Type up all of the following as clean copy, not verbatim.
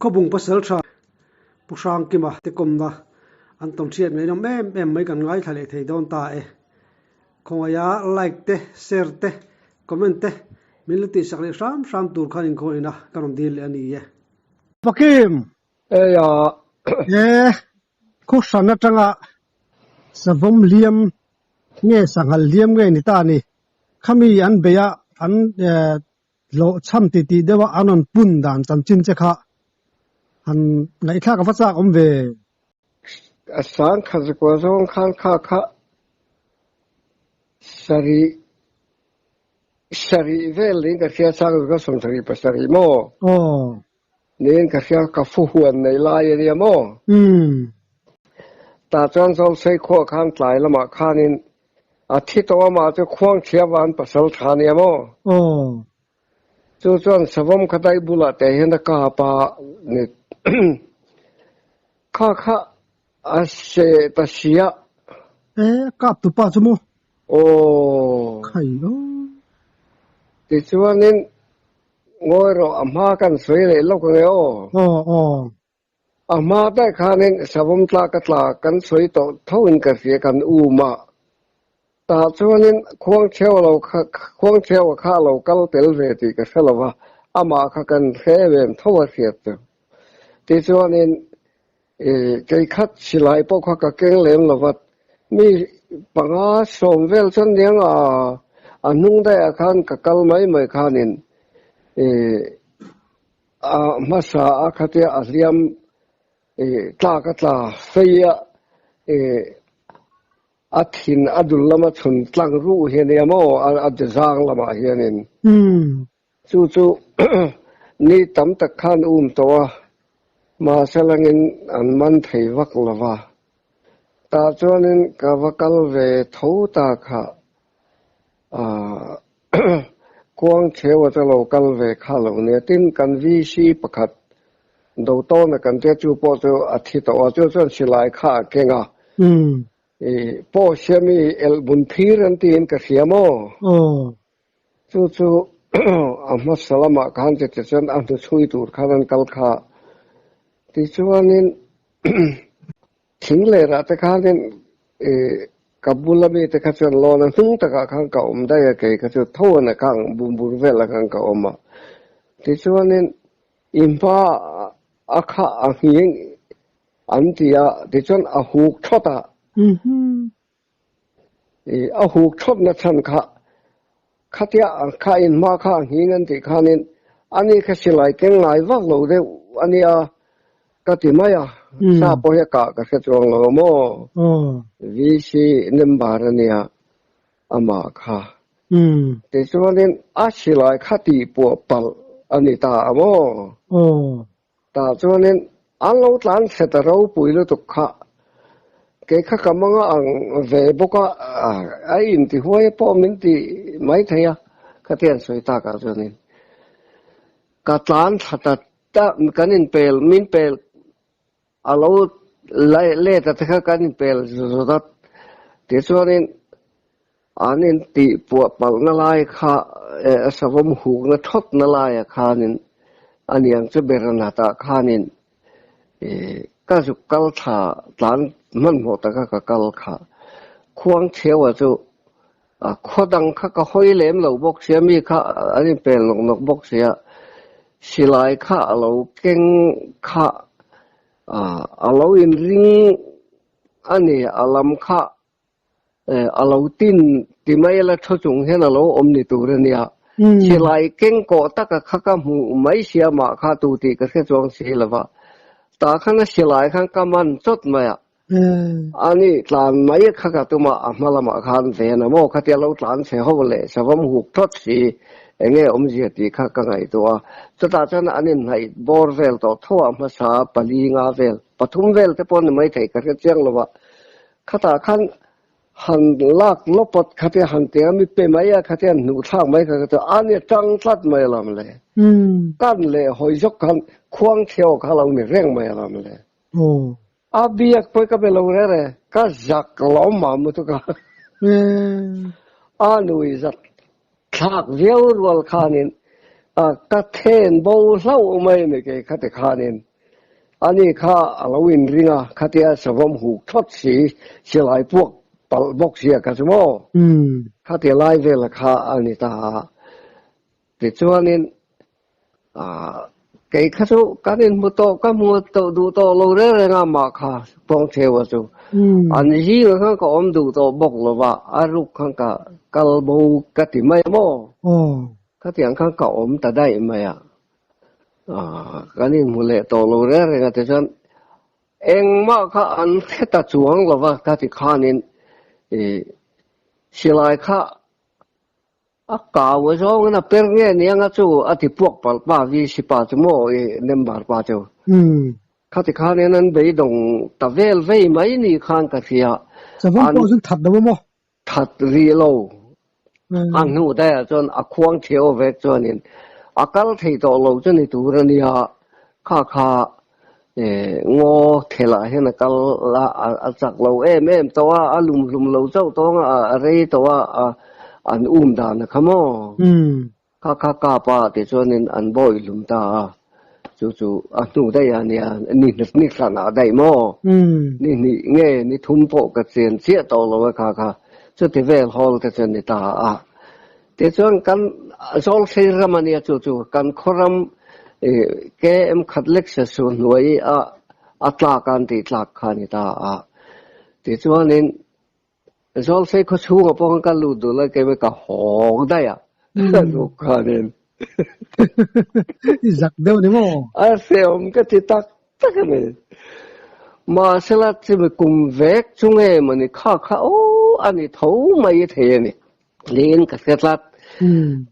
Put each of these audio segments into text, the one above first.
ko bung pasal tha pusang kima te komna an tom thiat mai no em mai kan ngai thale thei don ta e khongaya like te share te comment te milti sakle sam tur khanin ko ina kanom dil ani ye pakim ya ko sana tanga savom liam nge sangal liam nge ni ta ni khami an beya an lo cham ti dewa anon pun dan chan chin che kha an ngai tha ka facha om ve asan khazko zong khan kha sari velin ka sia sang ka som sari pasari mo nen ka sia ka fu huan nei lai ni mo ta chan sol sei kho khan tlai lama khanin athi to ma te khwang chiawan pasal thani mo chu chuan savom khatai bula te hen ka pa ni kha ase ta sia kap tu pa chumo khai lo ti chuanin ngoi ro amma kan soi le lo ko amma ta khanin savom tla ka tla kan soi to thoin ka sia kan u ma ta chuanin khwang cheu lo khwang cheu kha lo kal tel ve ti ka selawa ama kha kan khe ven thowa sia tu ti chuanin cái khát xì lại bao khoa cái keng lem là vật mi bằng á sôm vel chân nhang nung đây khan cái cal mấy khan in masa khát ya liam ta cái ta phê thin adul lama chun tlang ru hiền ya mo zang lama hiền in chu ni tam tak khan to mà salangin an man thei vak lova ta chuanin ka vakal ve tho ta kha kuang chewa cha lo kal ve kha lo ne tin kan vi si pakhat do to na kan te chu po chu athi to chu chuan silai kha kenga po shemi el bun thir an tin ka siamo chu amma salama khan che chen an tu chui tur khan kal kha ti chuanin thingle ra ta khanin kabula me ta kha chuan lona hung ta ka khang ka da ya ke ka chu thona kang bur vela kang ka oma ti chuanin impa akha ahieng antia ti chuan a huk thota a huk thot na chan khatia kha in ma kha hingan ti khanin ani kha silai keng ngai wak lo de ania ka ti maya sa po ya ka se chuang lo mo vi si number ania ama kha te chuanin a silai khati po pal ani ta mo ta chuanin an lo tlan se ta ro puilo tu kha ke kha kamanga ang ve boka ai in ti hoi po min ti mai thaya ka tian soi ta ka chuanin ka tlan thata ta kanin pel min pel alo le ta kha kanin pel zodat ti chuanin anin ti pu pal na lai kha savom hu na thot na lai khanin aniang che berana ta khanin ka ju kal tha tlan man mo ta ka kal kha khuang chewa chu khodang kha ka hoi lem lo bok sia mi kha anin pel nok bok sia silai kha alo keng kha alo in ring ani alam kha alo tin ti mai la tho chung hen alo omni turania silai keng ko ta ka kha mu mai sia ma kha tu ti ka se chong si lawa ta khana silai khan ka man chot maya ani tlan mai kha ka tu ma amalama khan ve na mo kha ti lo tlan se ho le savam huk thot si enge omji ti kha ka ngai to ta chan anin hai borvel to thowa ma sa pali nga vel pathum vel te pon mai thei ka chang lowa khata khan han lak lopot khate han te mi pe mai ya khate nu thang mai ka to ani tang tlat mai lam le kan le hoi jok kan khuang theo kha lo ni reng mai lam le abiak poi ka be lo re ka jak lo ma mu to ka anui zat thak viau rol khanin ka then bo hlau mai ne ke khate khanin อันนี้ข้าเราวินริงอ่ะข้าเทียสวมหูทอดสีเสียหลายพวกปลบกเสียกันสมอข้าเทียไล่เวลาข้าอันนี้ตาแต่ช่วงนี้cái khá số cá nhân mua to cá mua to đủ to lâu đấy là ngắm mà khá phong trào à chú anh gì là khá có ôm đủ to bọc là và anh lúc khá cả cá bầu cá thì mấy mò cá thì anh khá có ôm ta đây mấy cá nhân mua lệ to lâu đấy là thế cho anh mà khá anh thế ta chuang là và cá thì khá nên xí lại khá kau so ngana pernge ni anga chu ati pok pal pa vi si pa chu mo nembar pa chu khati khan nan be dong ta vel ve mai ni khan ka sia an ko sun that da mo that ri lo an nu da chon a khuang theo ve chon in akal thei to lo chon ni tu ra ni ha kha ngo thela hen kal la a chak lo em to a lum lo chau to a re to a an da na khamo kha pa te chuanin an boy lum ta chu anu da ya ni sana dai mo ni nge ni thum po ka chen chia to lo kha chu te vel hol te chen ni ta te chuan kan sol sei ramania chu kan khoram ke em khatlek sa su nuai atla kan ti tlak khani ta te chuanin sol sei ko chu ngo pong kan lu du la ke me ka hong da ya lu ka nen izak deu ni mo se om ka ti tak ne ma sela ti me kum vek chung e mani kha o ani thau mai the ni len ka setlat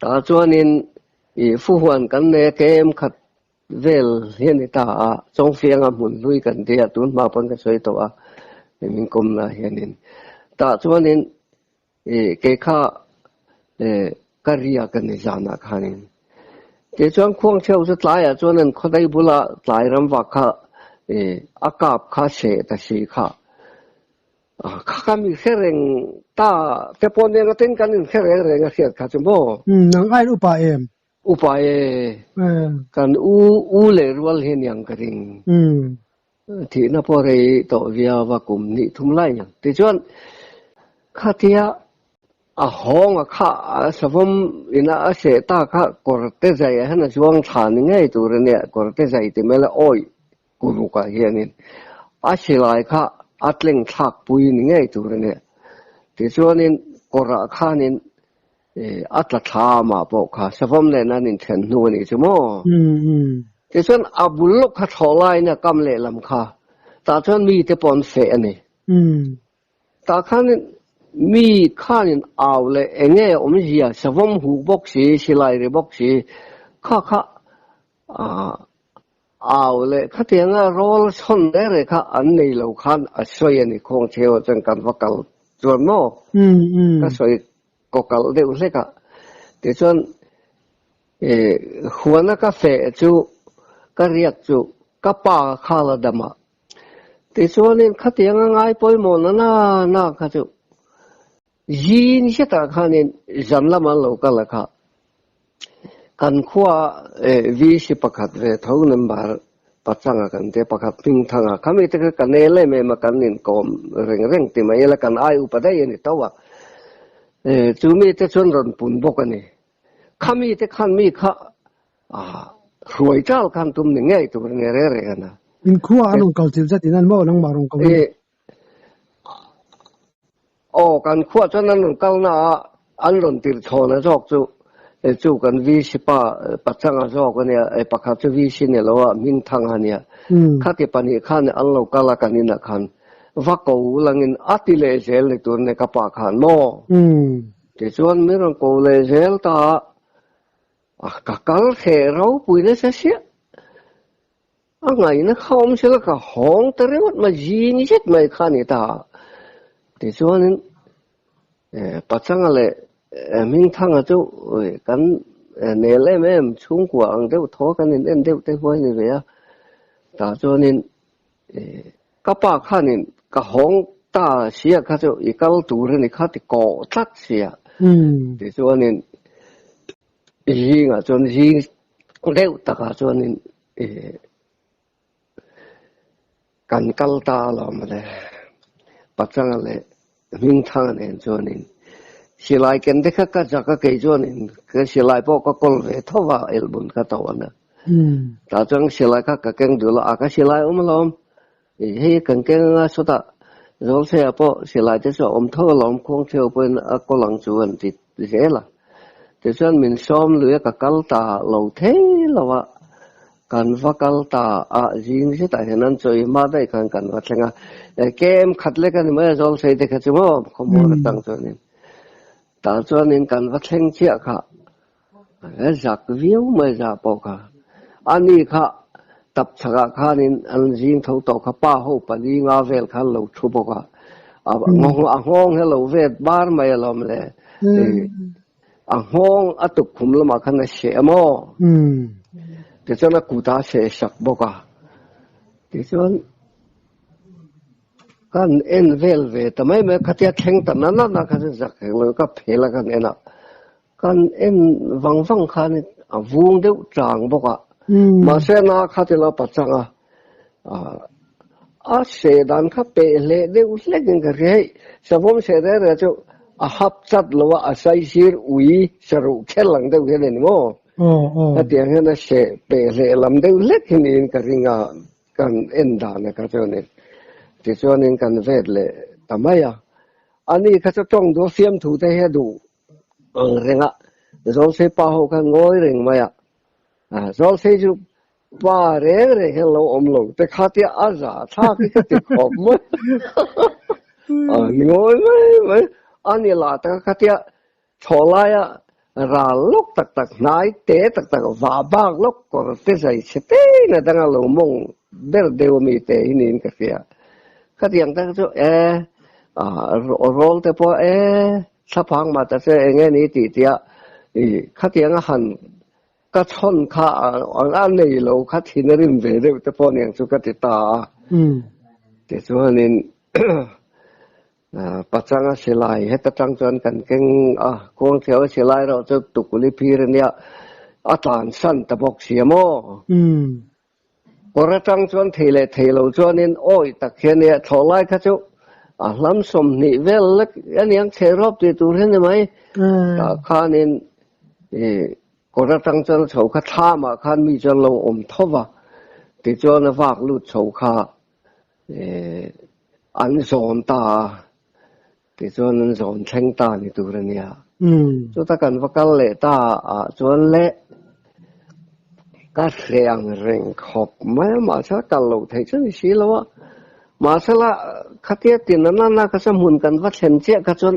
ta chuanin fu huan kan ne ke em khat vel hian ni ta chong fiang a mun lui kan dia tun ma pon ka soi to min kum na hianin ta chuanin ke kha kariya kan ni jana khanin ke chuan khuang cheu chu tlai a chuanin khodai bula tlai ram wa kha akap kha se ta si kha kha mi sereng ta te pon ne ten kan in sereng reng a siat kha chmo nang ai upa kan u le rual hen yang ka ring thì nó po re to via wa kum ni thum lai yang ti chuan kha tia a hong a kha savom ina a se ta kha korte zai hana chuang than ngai tu re ne korte zai ti mela oi guru ka hianin a silai kha atleng thak pui ni ngai tu re ne ti chuanin kora khanin atla tha ma po kha savom le na nin then nu ni chumo ti chuan abulok kha tholai na kam le lam kha ta chuan mi te pon fe ani ta khan mi khanin aw le enge om zia savom hu bok si silai re bok si kha aw le khatianga rol son de re kha an nei lo khan a soi ani khong cheo chang kan vakal chuan mo ka soi ko kal de u le ka ti chuan huana ka fe chu ka riak chu ka pa khala dama ti chuanin khatianga ngai poi mo na kha chu yin se ta khanin janlama lo ka la kha kan khwa vi si pakhat ve tho number pachanga kan te pakhat ping thanga khami te ka ne le me ma kan nin kom reng ti mai la kan ai upadai ni tawa chu mi te chon ron pun bok ani khami te khan mi kha ruai chal kan tum ni ngai tu nge re na in khuwa anong kaltil jatin an mo nang marong ko kan khuwa chon an kal na an ron tir chona jok chu kan vi sipa pachanga jok ani pakha chu vi sin ne lo min thang ania khati pani khan an lo kala kanina khan va ko langin atile zel ni tur ne ka pa khan mo ti chuan mi ron ko le zel ta ka kal khe ro pui le se sia ngai na khom se la ka hong tere wat ma ji ni set mai khani ta ti chuan pachanga le min thanga chu kan ne le mem chung kwa ang deu tho kan en deu te hoi ni ve ta chuanin ka pa khanin ka hong ta sia kha chu I kal tu re ni kha ti ko thak sia ti chuanin yi nga chuan yi deu ta ka chuanin kan kalta lo male pachanga le ming thang ne jonin silai ken dekha ka jaka ke jonin ke silai po ko kol ve thowa album ka tawana ta chang silai ka keng dulo aka silai lom he kan keng sota rồi xe po silai te so tho lom khong theo pen ko lang chuan ti zela te chuan min som lu ka kalta lo the lawa kan vakal ta a jing se ta henan choi ma dai kan watlenga kem khatle kan ma zol sei de kha chumo khomo tang chonin ta chonin kan watleng chia kha zak viu ma za po kha ani kha tap chaga kha nin an jing tho to kha pa ho pa ni nga vel kha lo thu po kha ngong he lo vet bar mai lom le ngong atuk khum lama khan na she mo thế cho nó cụ ta sẽ sập bốc à thế cho kan en vel về tao mấy khát ya khen tao nó khát giặc rồi cái phê là kan en vang vang khan vuông đều tràng bốc à mà sẽ na khát là bắt chăng sẽ đàn khát bể lệ đều lệ cái gì sao không sẽ ra cho hấp chặt là say sir uy saru khelang đều cái này mà cái tiếng nó sẽ bể lệ làm đều lết hình in cái ringa kan enda này cái chỗ này thì cho nên kan về lệ tạm ấy anh ấy cái chỗ trong đó phim thủ thế hệ đủ ringa rồi sẽ bao cái ngôi ring mà rồi sẽ chụp ba re hello omlo te khati aza tha cái tiếng khop mà ngôi mà anh ấy là ta khati cholai ra lúc tak nai te tak va bag lúc ko te sai chete na danga lo mong ber deu mi te inin ka fia khatiang ta cho rol te po saphang ma ta se nge ni ti tia khatiang han ka chon kha an nei lo khatin rim ve de te po neng chu ka ti ta te cho nên pachanga silai heta tang chuan kan keng kong theo silai ro chu tukuli phir nia atan san ta bok siamo kora tang chuan thelo chuanin oi tak hiania tholai kha chu lam som ni vel lek aniang cherop ti tur hen mai ta khanin kora tang chuan chho kha thama khan mi chuan lo thowa ti chuan wak lut chho kha an zon ta thì cho nên dọn thanh ta thì tụi nó nha, chúng ta cần phải cái lệ ta cho lệ cái rèn rèn khop mà sao cái lỗ thấy chứ gì đâu mà sao là khát tiết thì nó cái sao muốn cần phải xem xét cái chuyện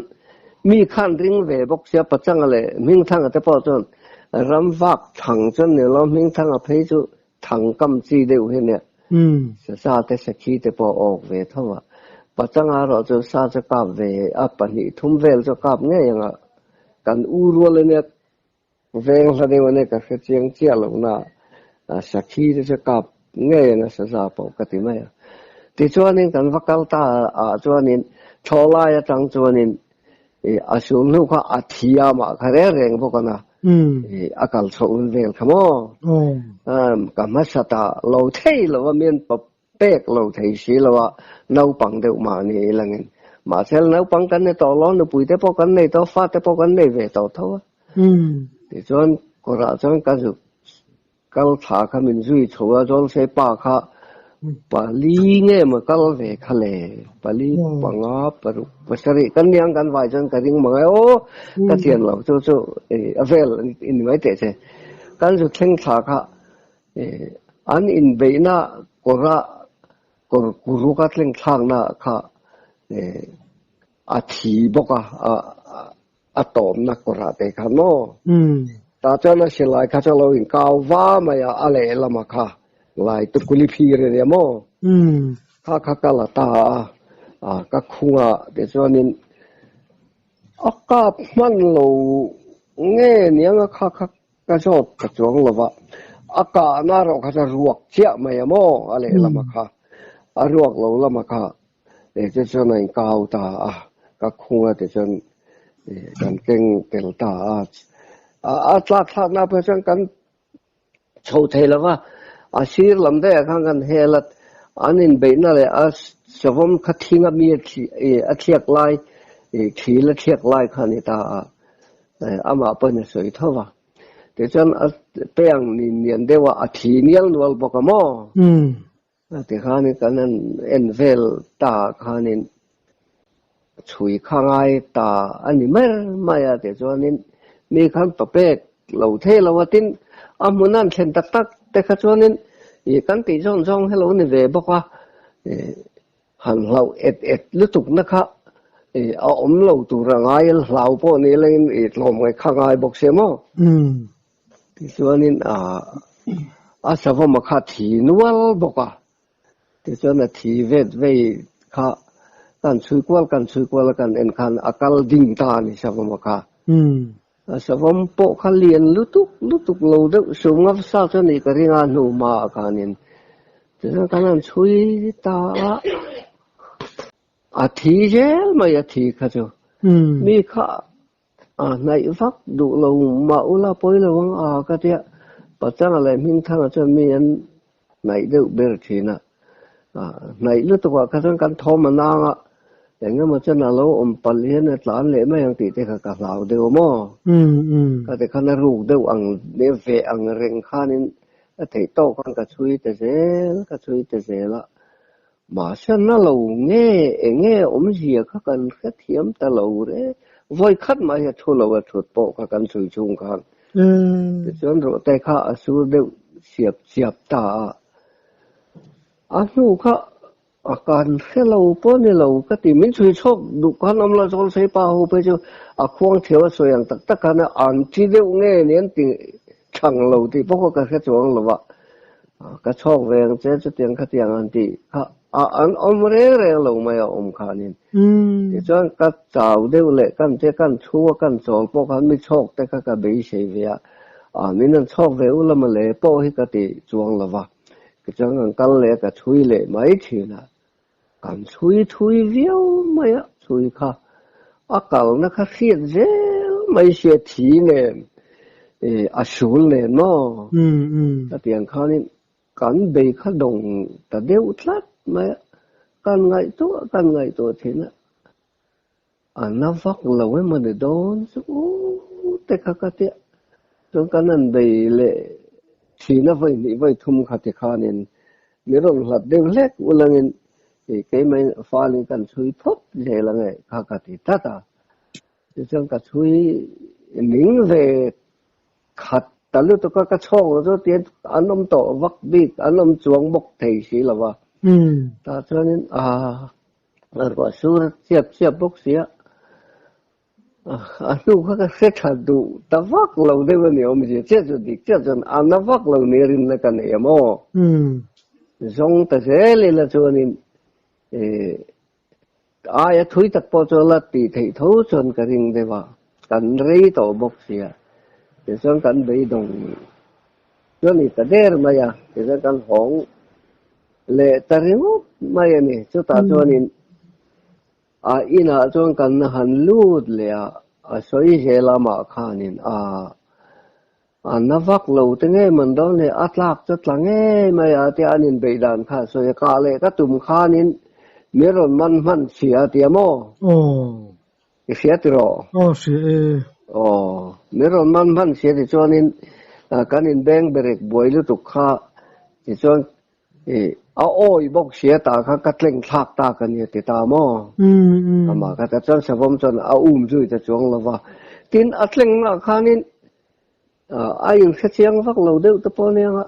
mi khăn riêng về bốc xếp bắt chăng lệ mình thằng cái bao chuyện ram vác thằng chuyện này lo mình thằng thấy chứ thằng cầm gì đều thế này, sao thế sẽ khi thế bao về thôi bắt chăng rồi cho sao cho cặp về bạn đi thum về cho cặp nghe yang kan uru lên nè về là đây này cái chuyện chia lâu na sakhi cho cặp nghe na sao bảo cái gì mà thì cho nên kan vakal ta cho nên cho lại trang cho nên asul nu kha athia mà khare reng bokana akal chon về khamo kamasata lo thei lo men bek lo thei si lo nấu bằng đều mà này là nghe mà sẽ nấu bằng cái này to lớn nó bùi thế bao cái này to phát thế bao cái này về to thôi thì cho nên có ra cho nên cái sự cái thà cái mình duy cho cho sẽ ba cái bà lý nghe mà cái về cái lệ bà lý bằng áp bà sẽ cái niang cái vài chân cái tiếng mà cái tiền lâu cho về in mấy thế chứ cái sự thanh thà cái anh in về na có ra guru ka tling thang na kha thi boka atom na kora te kha no ta cha na silai kha cha lo in kaw wa ma ya ale lama kha lai tu kuli phir re mo kha ka la ta ka khunga de chonin akap man lo nge niang kha ka jot ka chong lo wa aka na ro kha cha ruak chia ma ya mo ale lama kha ruột lâu lắm mà cả để cho nên cao ta các khung để cho cần kinh tiền ta lát na bây giờ cần châu thế là mà xí làm đấy khang cần hè là anin beina le a savom khathinga mi a thiak lai thil a thiak lai khani ta ama pon soi thowa te chan peng ni nian dewa a thi nial nual bokamo te khani kanan envel ta khanin chui khangai ta ani mer maya te chuanin mi khan papek lo the lawatin amunan thlen tak tak te kha chuanin kan ti jong jong hello ni ve bokwa han lau et lutuk na kha a om lo tu rangai lau po ni lein tlom ngai khangai bok se mo ti chuanin a savom kha thi nual bokwa ti chuan a thi vet ve kha kan chui kwal kan en khan akal ding ta ni savom kha savom po kha lien lutuk lo de sungap sa chuan ni ka ringa nu ma kanin ti chuan kan chui ta a thi gel mai a thi kha chu mi kha nai vak du lo ma ula poi lo wang ka tia patang le min thang chuan mi an nai deuh ber thina nai lu to ka kan thom ananga engem ma chen alo palian tlan le ma yang ti te ka lau de mo ka te khan ru de ang ne ve ang reng khanin a thei to kan ka chui te zel la ma san na lo nge zia ka kan kha thiam ta lo re voi khat ma ya thu lo wa thut po ka kan chui chung khan te chuan ro te kha asu de siap ta anu kha akan hello pon lo ka ti min chui chok du kan am la chol sei pa ho pe chu a khwang theu so yang tak kana an chi de nge nen ti thang lo ti po ka kha chong lo wa ka chok veng che chu tiang kha tiang an ti kha an om re lo ma ya om khanin ti chuan ka chau de le kan te kan chu kan chol po kan mi chok te ka be sei ve a min an chok ve u la ma le po hi ka ti chuang lo wa cái chỗ ngang cắn lệ cái chui lệ mấy thì là cảm chui viêu mấy á chui kha à cầu nó khá khiết dễ mấy xe thí nè à sủi nè nó cái tiền kha nên cắn bề khá đồng ta đeo lát mấy cắn ngày tuổi thì nó nó vắt lâu ấy mà để đón tất cả các tiệm trong cái này bề lệ thì nó vậy thum khát thì khá nên nếu là đều lết u lăng thì cái mấy pha lên cần suy thốt dễ là ngày khá thì tát thì trong cả suy nín về khát ta lúc tôi có cái chong rồi tiền anh ông tổ vắt bít anh ông chuông bốc thầy xí là va ta cho nên là có số xếp bốc xí anu ka se thadu tawak lo de ni om je che jon anawak lo ni rin na kan e mo zong ta se le la chuanin aya thui tak po cho la ti thei tho chon ka ring de wa kan rei to bok sia te chon kan bei dong cho ni ta der ma ya te kan hong le ta ringu ma ya ni chu ta chuanin ina chuan kan han lut le soi hela ma khanin navak lo te nge man do ne atlak chu tlange mai ati anin beidan kha soi ka le ka tum khanin meron man sia ti mo sia ti ro meron man sia ti chuanin kanin beng berek boilu tu kha ti chuan oi bok sia ta kha ka tleng thak ta kan ni ti ta mo ama ka ta chon savom chon zui ta chong lova tin atleng na khanin ayung se chiang vak lo deu ta po ne nga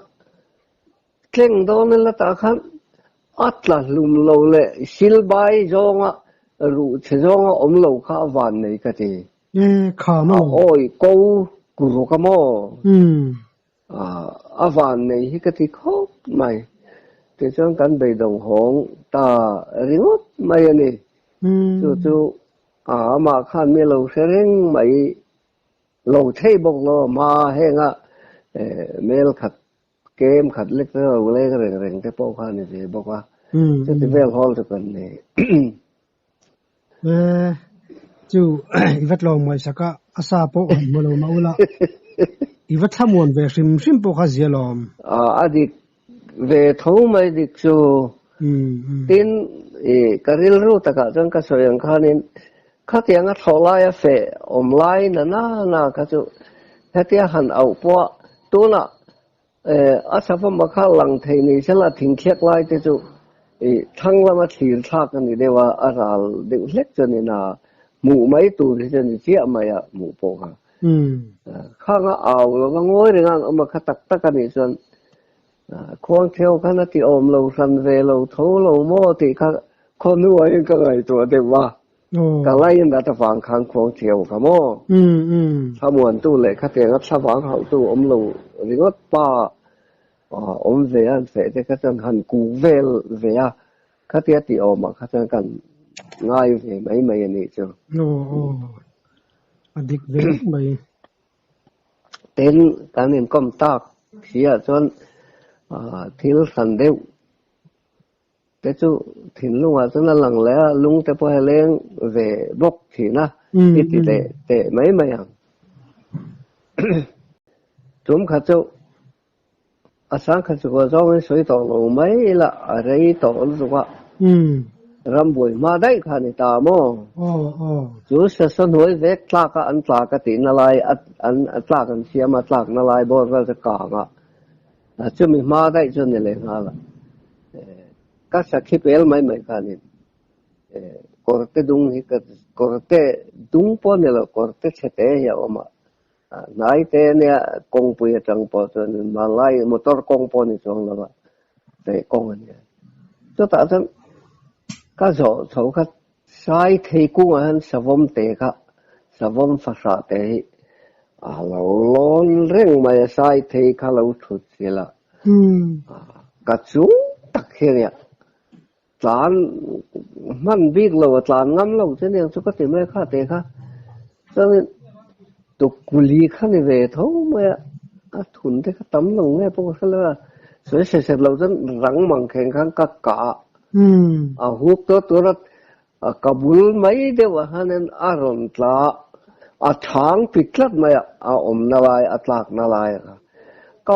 tleng do ne la ta khan atla lum lo le silbai zonga ru che zonga om lo kha van nei ka ti kha mo oi ko ku ro ka mo van nei hi ka ti khop mai thì trong căn bề đồng hồng ta ringot mai này chú mà khan mi lâu sẽ ring mai lâu thấy bông lo mà hay ngạ mail khát game khát lịch rồi lấy cái rèn cái bao khan này thì bao qua chứ thì về hall cho cần này chú vật lòng mai saka asa po mà lâu mà ula vật tham muốn về sim bao khan gì lòng đi về thấu mấy đi chú tin karil ru taka jang ka soyang khanin khatianga tholaya fe online na ka chu hatia han au po tuna asafa makha lang theini sala thingkhek lai te chu thanglama thir thak ani dewa aral de hlek chani na mu mai tu ri chani chia maya mu po ha khanga aw lo ngoi ringang ama khatak takani chon khoang theo khana ti om lo san ve lo tho lo mo ti kha khon nuai ka ngai to de wa ka lai na ta phang khang khoang theo ka mo samuan tu le kha te ngap sa wang hau tu om lo ringot pa om ve an fe te kha chan han ku vel ve a kha te ti om kha chan kan ngai ve mai ani chu adik ve mai ten kanin kom tak khia chon thil san deu te chu thin lunga chana lang le lung te po heleng ve bok thina iti te mai ang chum kha chu asang kha chu go zong soi to lo mai la rei to lu wa ram boi ma dai kha ni ta mo chu sa san hoi ve tla ka an tla ka ti na lai an tla kan sia ma tla na lai bo ra ka nga chu mi ma dai chu ni le nga la ka sa khi pel mai kha ni korte dung hi ka korte dung po ne lo korte chete ya oma nai te ne kong pu ya chang po chu ni ma lai motor kong po ni chong la ba te kong ani chu ta chan ka zo chho kha sai thei ku an savom te ka savom fa sa te lo lon reng mai sai thei kha lo thut sila ka chu tak he ya tlan man big lo tlan ngam lo chen yang chu ka ti mai kha te kha cho nên tu kuli kha ni ve tho mai a thun te kha tam lo nge po kha la so se lo chen rang mang khen khang ka ka huk to rat kabul mai de wa hanen aron tla a thang piklat mai a om na lai atlak na lai ka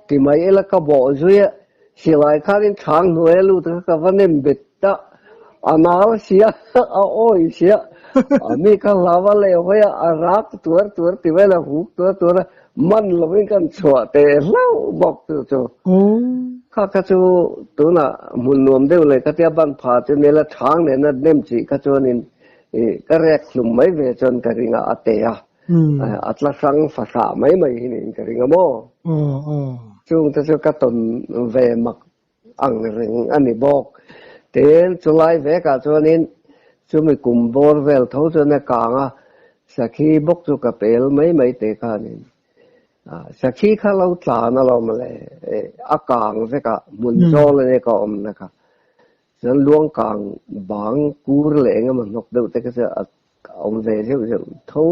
ti mai ela ka bo zuya silai kharin thang nuai lu ta ka vanem betta anal sia a oi sia mi ka lawa le hoya arak tur ti vela huk tur man lovin kan chwa te lau bok tu ka chu tu na mun nom de le ka tia ban pha chu ne la thang ne na nem chi ka chu nin ka rek lum mai ve chon ka ringa ate ya atla sang fa sa mai ni ka ringa mo chung ta chu ka ton ve mak ang ring ani bok ten chu lai ve ka chu nin chu mi kum bor vel tho chu ne ka nga sakhi bok chu ka pel mai te ka nin sakhi kha lo tla na lo ma le akang ve ka mun zo le ne ka om na ka jan luang kang bang kur le nga ma nok deu te ka se om ve je tho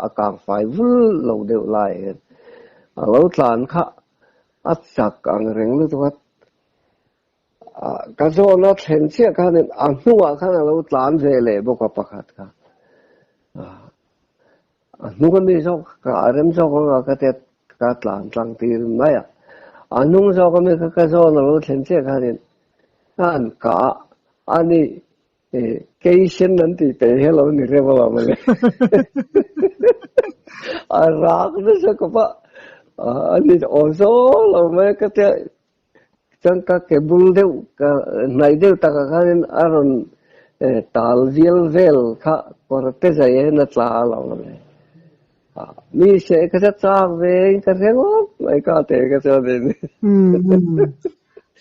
akang fai vul lo deu lai lo tlan kha at sak ang reng lu tu ka zo no then chia ka nen ang nuwa kha na lo tlan ve le bo ka pakhat ka nu kan mi zo ka rem zo ka te ka tlang ti mai anung zo ka mi ka zo no lo then chia ka nen an ka ani keishen nan ti te hello ni re bo ma le rak na sa ka pa ani ozo lo mai ka te chang ka ke bul deu ka nai deu ta ka nen aron tal viel vel kha por te jaye na tla lo le mi se ka cha ve ka rego mai ka te ka cha de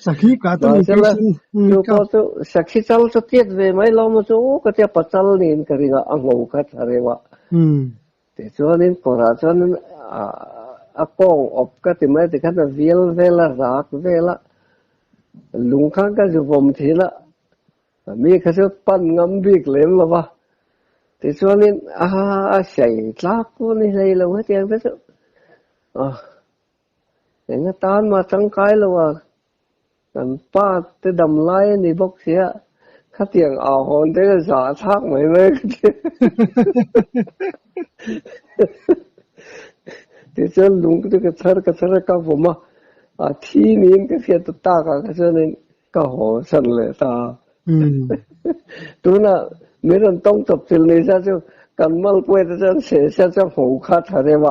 sakhi ka to ni ko to sakhi chal to tiet ve mai lo mo chu ka te pachal nin ka ringa ango ka tharewa te chuanin pora chuanin akong op ka ti mai ti khan viel vela rak vela lung khang ka ju vom thila mi kha chu pan ngam bik lem lo ba ti chuanin sai tlak pu ni lei lo he tiang te chu enga tan ma chang kai lo wa kan pa te dam lai ni bok sia kha tiang a hon te sa thak mai mai te chal lung te ka thar ka voma thi nin ka khia ta ka cho nên cái hồ sân lệ ta tôi là mấy lần tông tập trình này sao chứ cần mal quay ra sẽ sao hồ khát thế mà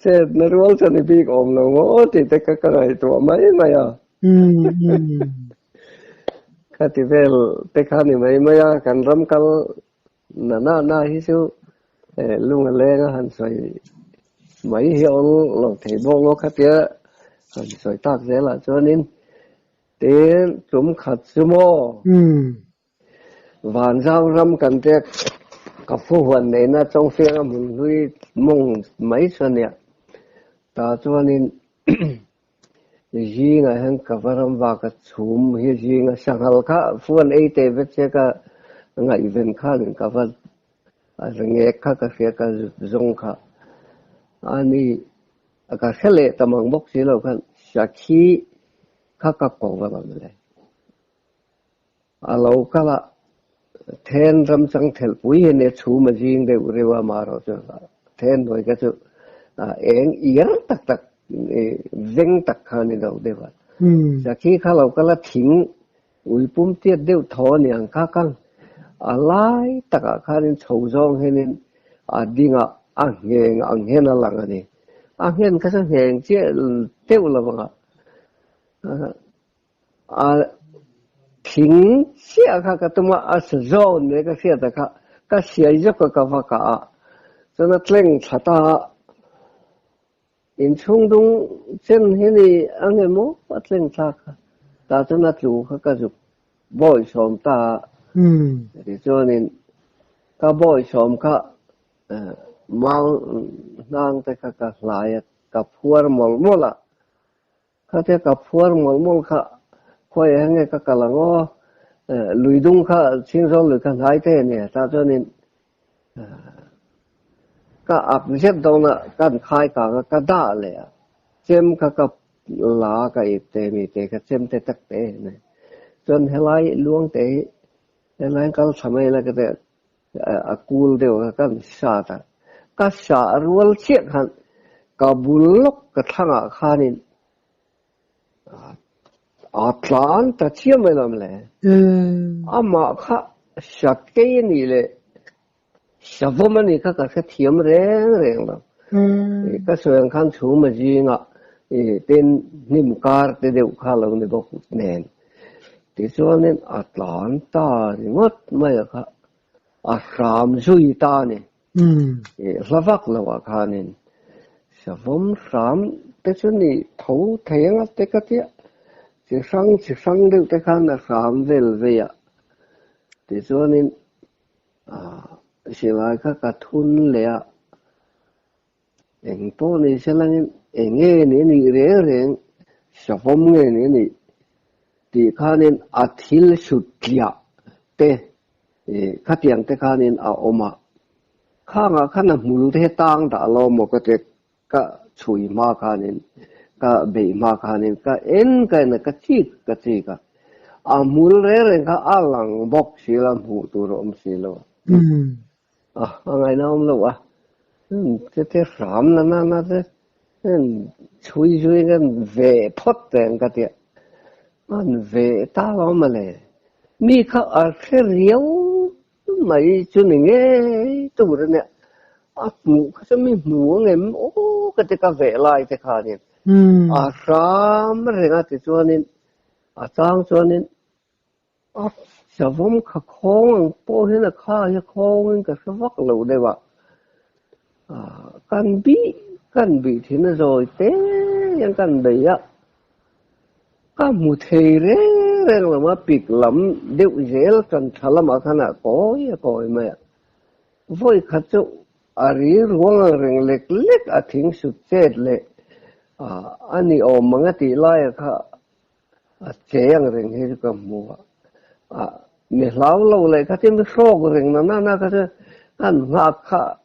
thế nó rồi cho nên bị ôm nó ngó thì cái này tụi mấy mày à cái thì về cái này mấy à cần rắm cal na hi siêu luôn là lên hắn xoay mấy hiệu lòng thấy bông nó khác kia hắn xoay tác dễ là cho nên đến chúng khát mô vạn giao rắm cần tiếc cái phu huấn này na trong phía mình nuôi mong mấy xuân nè ta cho nên gì ngay hàng cái varam và cái chum hi gì ngay sang hal kha phu huấn ấy thế vậy chứ cái ngay event kha nên cái vật nghe kha cái zong kha ani cái khế lệ tamang bốc xí lâu khan sakhi kha cái cổ vào này lâu kha là then ram sang thel pui he ne chu ma jing de rewa maro cho then noi ka chu eng ir tak veng tak khani do de wa sa khi khalo kala thing ui pum tiet deu tho niang ka kang alai taka khanin chho jong henin dinga anghen lang ani anghen ka sa heng che teu la wa thing xia kha ka tuma as zone ne ka xia ta kha ka xia jo ka va ka cho nó tleng thata in chung dung chen he ni ang emo tleng tha kha ta cho nó lu kha ka ju boy som ta thì cho nên ka boy som kha mang nang ta ka lai ka phuar mol mola kha te ka phuar mol kha khoi nghe các cái là ngó lùi đông khá xin số lùi khăn hai thế này ta cho nên các áp xếp đâu là các khai các đa lệ xem các lá cái tế mi tế các xem tế tắc tế này cho nên lại luông tế lại các tham ấy là cái cool đều các sa ta các sa ruột chiết hẳn các bul lốc các thằng khai nên Atlan ta chia mấy năm lệ, ama kha sạc cái này lệ, sắp vốn mình cái thiểm rèn lắm, cái số lượng khán chú mà gì ngạ, tên niệm car tên đều khá là người bốc nền, thì cho nên Atlan ta thì mất mấy cái Assam duy ta này, Lavak Lavak khá nên, sắp vốn Assam, thế cho nên thấu thấy ngắt thế cái gì chỉ sang được cái khăn là khám về ạ thì cho nên sẽ là các thun lệ em po này sẽ là em nghe này rẻ sẽ phong nghe này thì khá nên athil sụt kia te khát tiếng te khá nên oma khá là mul thế tang đã lo một cái chui ma khá nên ka be ma khanin ka en ka na ka chi ka amul re ka alang bok silam hu tu rom silo ngai na om lo te ram na te chui gan ve phot ten ka te an ve ta lo ma le mi kha khe riau mai chu ni nge tu re ne mu ka mi mu ngem ka te ka ve lai te kha ni Assam rengat cho nên Assam cho nên sao vốn khắc khôn po thế là khai khôn cái số vắc lẩu đây vậy căn bị thế này rồi thế yang căn bị á các mù thề đấy là mà bị lắm điệu dễ là cần thà là mà thà nào có mày với khát chỗ ari ruang reng lek thing sụt chết lệ ani om mga tilay ka cheyang ring he ka muwa mi lau le ka tim sog ring na ka an nga kha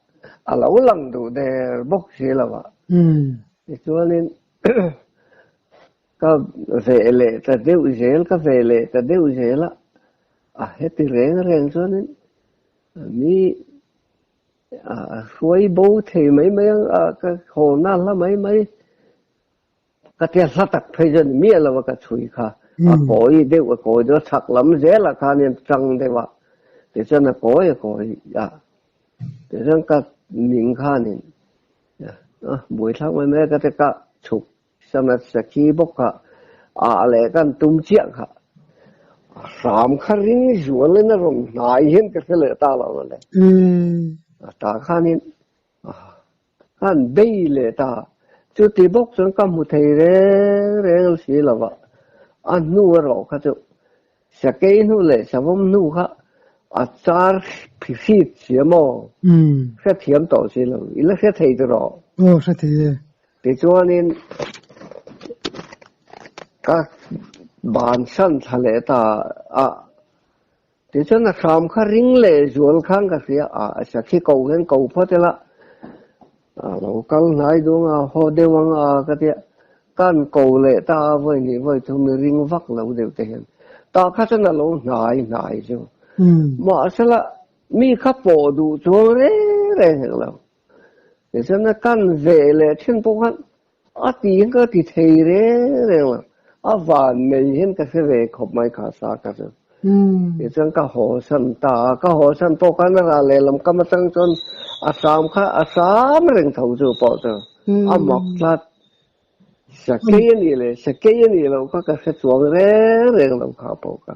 alo lang du de bok si la wa cho nên ka vele ta deu zel ka vele ta deu zela hết ti reng cho nên mi suy bố thì mấy cái hồ na là mấy cái tiền sát tắc thời gian mía là cái chui kha cõi đều cõi đó thật lắm dễ là khan nên trăng đây vậy để cho nó cõi à để cho các mình khan nên buổi sáng mai mấy cái cái chụp xem là sẽ khi bốc cả lại cái tung chiếc cả sắm khăn ring ruột lên nó rồi nãy hiện cái lệ ta là vậy ta khan nên khan đây lệ ta chú tí bốc cho cái một thầy đấy xí là vậy anh nuôi rồi cái chỗ sẽ cái nuôi lệ sẽ vong nuôi cả char phì xí mà sẽ thiếm tổ xí là ý là sẽ thầy rồi sẽ thầy để cho nên các bản thân thale ta để cho nó làm khá ring lệ ruột khang cái gì sẽ khi cầu hen cầu phát là local này đúng họ đều cái gì can cầu lệ ta với ni với thùng ring vắc lâu đều thế ta khá chân là lâu nải chứ mà sẽ là mi khắp bộ đủ chỗ đấy lâu để cho nó can về lệ thiên bộ hắn tiếng cái thì thầy đấy lâu và mình hiện cái về khop mai khá xa cái chứ để cho cái hồ sân ta cái hồ sân bộ cái nó là lệ làm cái mà tăng chọn asam ring thầu chu po to mok lat sakei ni lo ka se chuang re lo kha po ka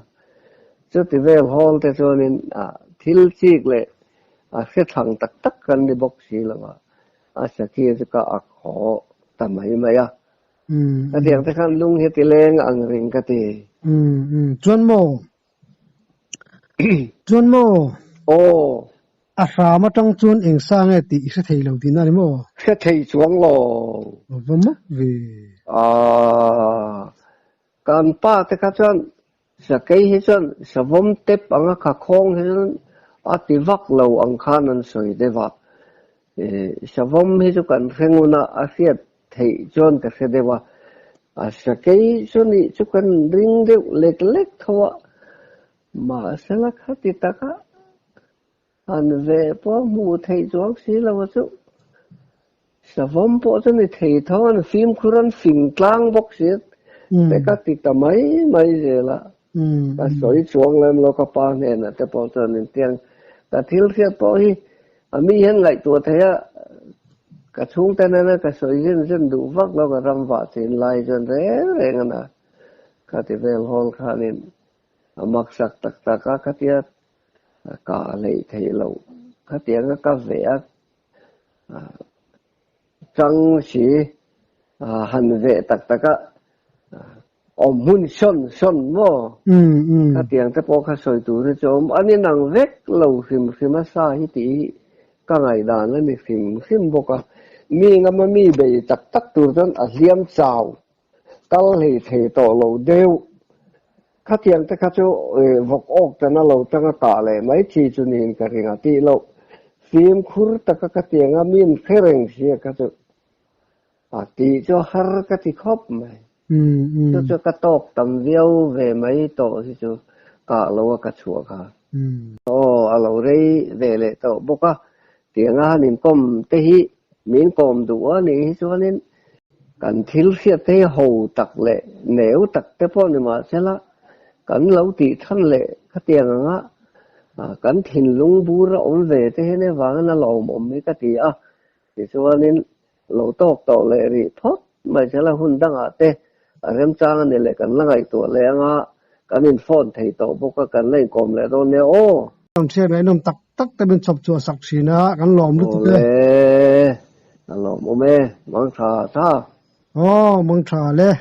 chu ti vel hol te cho nên thil chik le se thang tak kan ni bok si lo sakei ka kho ta mai mai ta tiang te khan lung he ti leng ang ring ka ti chuan mo ô sa mà trong chuan eng sang ấy thì sẽ thầy lâu tin này mò sẽ thầy chuang lo vâng mất vì kan pa te ka chuan sa kei hi chuan sa vom tep anga kha khong hi chuan ti vak lo ang khan an soi dewa sa vom hi chu kan khenguna siat thei chuan ka se dewa sa kei chuan ni chu kan ring deuh lek thawa ma sala khati taka anh về po mu thầy chuang xí là vậy chứ, sao vốn po cho nên thầy thôi anh phim kuran phim tlang bốc xí, để các tít mấy gì là, cái soi chuang làm lo cái pa này nè, để po cho nên tiếng, cái thiếu xí po hi, mi hiện lại tuổi thầy cái chung tên này cái soi dân đủ vắc lo cái ram vạ xin lại cho thế nè, cái tí về hall khai nên, mặc sắc tất cả cái tiết cả lệ thầy lâu các tiếng các vẻ trăng sĩ hành vệ tất cả mun son mo các tiếng các bộ các soi tu cho anh ấy năng vét lâu phim sa hi tí các ngày đàn lên phim bộ các mi ngắm mi bị tất tu chân liam chào câu thầy tổ lâu đều các tiếng tất cả chỗ vọc ốc cho nó lâu cho nó cả lại mấy chi cho nên cái gì tí lâu phim khur tất cả các tiếng amin khereng xia các chỗ tí cho har các tí khóc mày cho các tóc tầm viêu về mấy tổ thì cho cả lâu các chùa cả lâu đây về lại tổ bốc tiếng mình com tê hi mình com đủ này cho nên cần thiếu xia tê hầu tặc lệ nếu tặc tê po này mà sẽ là cần lâu thì thân lệ cái tiền cần thìn lung bù ra ổn về thế này và nó lầu mồm mấy cái gì thì cho nên lầu tổ lệ thì thoát mà sẽ là hun đăng tê em trang này lại cần là ngày tuổi lệ cần nên phone thầy tổ bốc cần lên còm lệ đâu nè trong xe này nằm tắc tại bên chụp chùa sặc xì na cần lòm lúc thế lòm mồm măng trà măng trà lệ